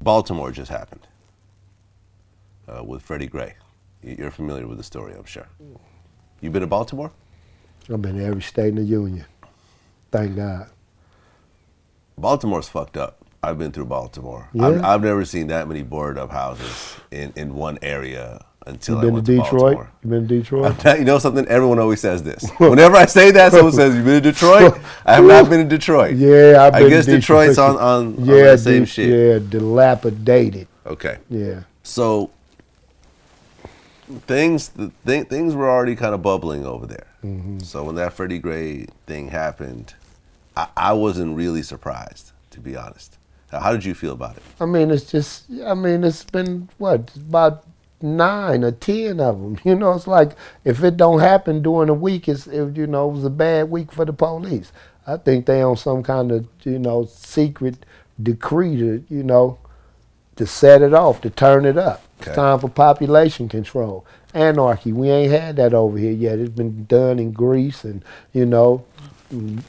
Baltimore just happened with Freddie Gray. You're familiar with the story, I'm sure. You been to Baltimore? I've been to every state in the union. Thank God. Baltimore's fucked up. I've been through Baltimore. Yeah. I've never seen that many boarded up houses in one area until I went to to Detroit? Baltimore. You been to Detroit? You know something? Everyone always says this. Whenever I say that, someone says, "You been to Detroit?" I have not been to Detroit. Yeah, I've been I guess to Detroit. Detroit's on the same shit. Yeah, dilapidated. Okay. Yeah. So things were already kind of bubbling over there. Mm-hmm. So when that Freddie Gray thing happened, I wasn't really surprised, to be honest. How did you feel about it? I mean, it's been, about 9 or 10 of them. You know, it's like, if it don't happen during a week, it was a bad week for the police. I think they on some kind of, secret decree to set it off, to turn it up. Okay. It's time for population control. Anarchy, we ain't had that over here yet. It's been done in Greece and,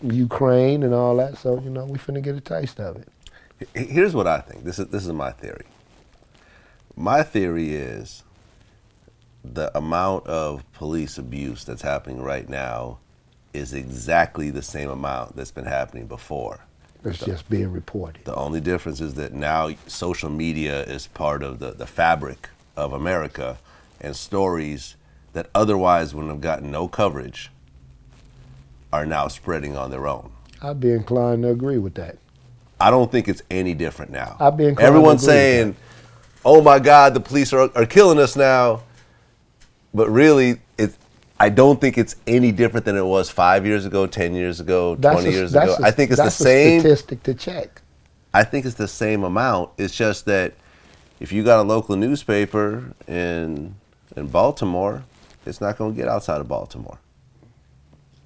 Ukraine and all that. So, we finna get a taste of it. Here's what I think. This is my theory. My theory is the amount of police abuse that's happening right now is exactly the same amount that's been happening before. It's just being reported. The only difference is that now social media is part of the fabric of America, and stories that otherwise wouldn't have gotten no coverage are now spreading on their own. I'd be inclined to agree with that. I don't think it's any different now. I'd be inclined Everyone's to agree saying, with that. "Oh my God, the police are killing us now," but really, I don't think it's any different than it was 5 years ago, 10 years ago, 20 years ago. I think it's the same. That's a statistic to check. I think it's the same amount. It's just that if you got a local newspaper in Baltimore, it's not going to get outside of Baltimore.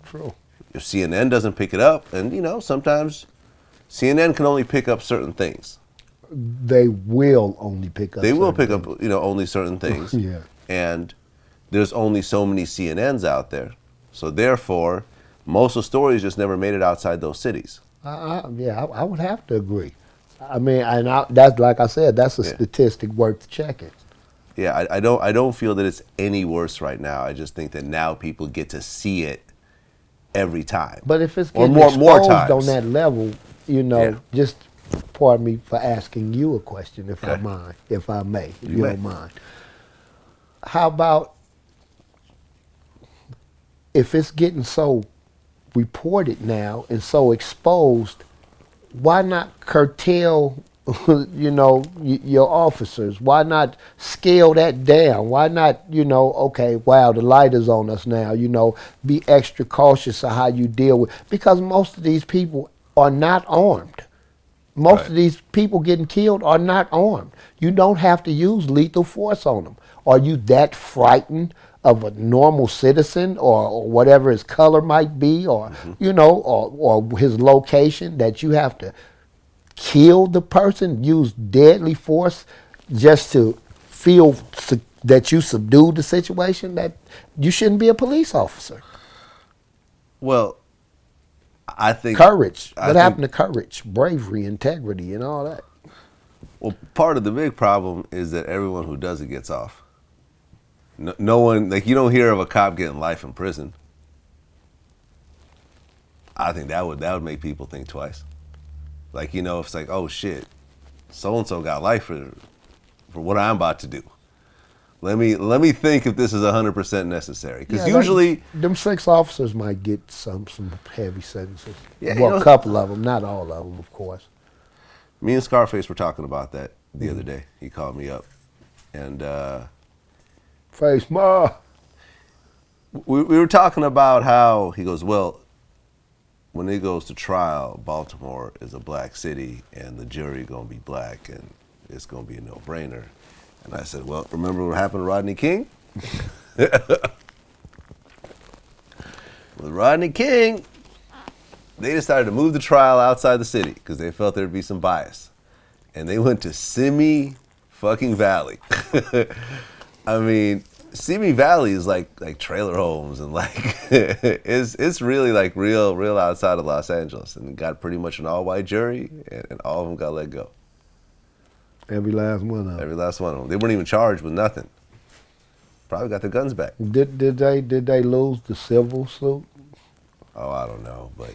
True. If CNN doesn't pick it up, and sometimes CNN can only pick up certain things. They will only pick up. They will pick things. up, only certain things. Yeah. And there's only so many CNNs out there. So therefore, most of the stories just never made it outside those cities. I would have to agree. I mean, that's like I said, that's a statistic worth checking. Yeah, I don't feel that it's any worse right now. I just think that now people get to see it every time. But if it's or getting more exposed times on that level, just pardon me for asking you a question, if I may, if you don't mind. How about if it's getting so reported now and so exposed, why not curtail, your officers? Why not scale that down? Why not, okay, wow, the light is on us now, be extra cautious of how you deal with, because most of these people are not armed. Most of these people getting killed are not armed. You don't have to use lethal force on them. Are you that frightened of a normal citizen or whatever his color might be or, or his location that you have to kill the person, use deadly force just to feel that you subdued the situation? That you shouldn't be a police officer. Well, I think courage. What happened to courage, bravery, integrity, and all that? Well, part of the big problem is that everyone who does it gets off. No one, you don't hear of a cop getting life in prison. I think that would make people think twice. It's like, oh shit, so and so got life for what I'm about to do. Let me think if this is 100% necessary, because usually them 6 officers might get some heavy sentences. Yeah, well, a couple of them, not all of them, of course. Me and Scarface were talking about that the other day. He called me up, and Face Ma. We were talking about how he goes, well, when it goes to trial, Baltimore is a black city, and the jury gonna be black, and it's gonna be a no-brainer. And I said, well, remember what happened to Rodney King? With Rodney King, they decided to move the trial outside the city because they felt there'd be some bias. And they went to Simi fucking Valley. I mean, Simi Valley is like trailer homes and it's really like real outside of Los Angeles, and got pretty much an all-white jury, and all of them got let go. Every last one of them. Every last one of them. They weren't even charged with nothing. Probably got their guns back. Did they lose the civil suit? Oh, I don't know, but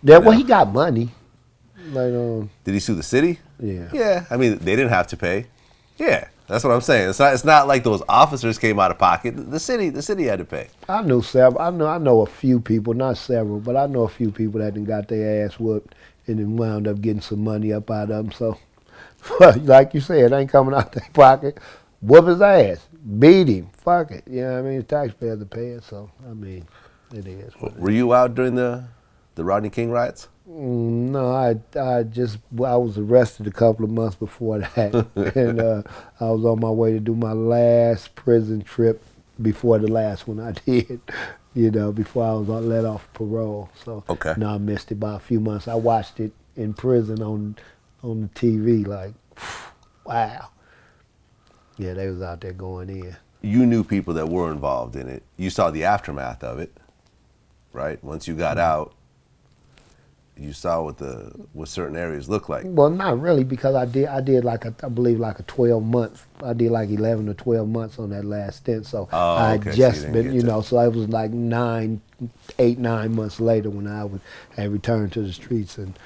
Yeah, well, he got money. Like, did he sue the city? Yeah. Yeah. I mean, they didn't have to pay. Yeah, that's what I'm saying. It's not like those officers came out of pocket. The city had to pay. I knew several. I know a few people, not several, but I know a few people that done got their ass whooped and then wound up getting some money up out of them. So, like you said, it ain't coming out their pocket. Whoop his ass, beat him, fuck it. You know what I mean? The taxpayers are paying, so I mean, it is. Were you out during the Rodney King riots? No, I was arrested a couple of months before that, and I was on my way to do my last prison trip before the last one I did. You know, before I was let off parole. So okay. No, I missed it by a few months. I watched it in prison on the TV. Like, wow. Yeah, they was out there going in. You knew people that were involved in it. You saw the aftermath of it, right? Once you got out, you saw what certain areas look like. Well, not really, because I did like I believe like a 12 months. I did like 11 or 12 months on that last stint. So I okay. just so been, so it was like 9 months later when I had returned to the streets, and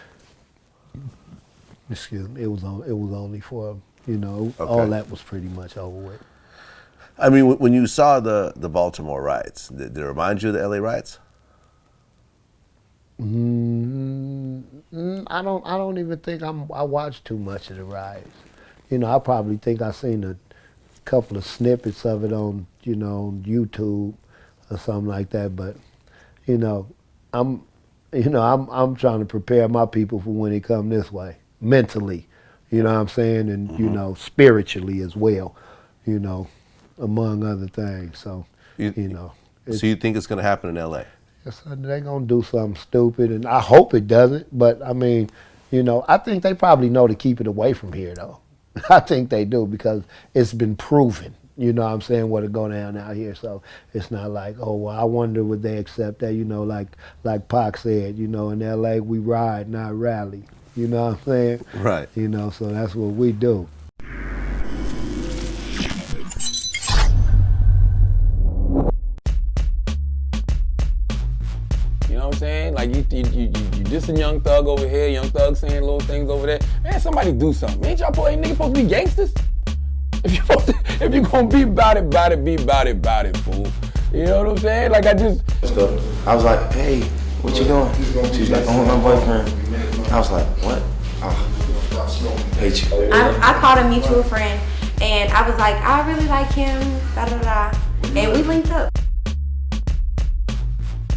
excuse me, it was only for all that was pretty much over with. I mean, when you saw the Baltimore riots, did it remind you of the LA riots? I don't even think I watched too much of the riots. I probably think I seen a couple of snippets of it on on YouTube or something like that. But I'm trying to prepare my people for when they come this way mentally. You know what I'm saying, and spiritually as well. Among other things. So So you think it's going to happen in LA? They're going to do something stupid, and I hope it doesn't. But, I mean, I think they probably know to keep it away from here, though. I think they do, because it's been proven, what I'm saying, what'll go down out here. So it's not like, oh, well, I wonder would they accept that, like Pac said, in L.A. we ride, not rally. You know what I'm saying? Right. So that's what we do. You know what I'm saying? Like you dissing Young Thug over here, Young Thug saying little things over there. Man, somebody do something. Ain't y'all niggas supposed to be gangsters? If you gonna be about it, be about it, fool. You know what I'm saying? Like I was like, hey, what you doing? She's like, I'm with my boyfriend. I was like, what? Oh, hate you. I called a mutual friend, and I was like, I really like him, da da da. And we linked up.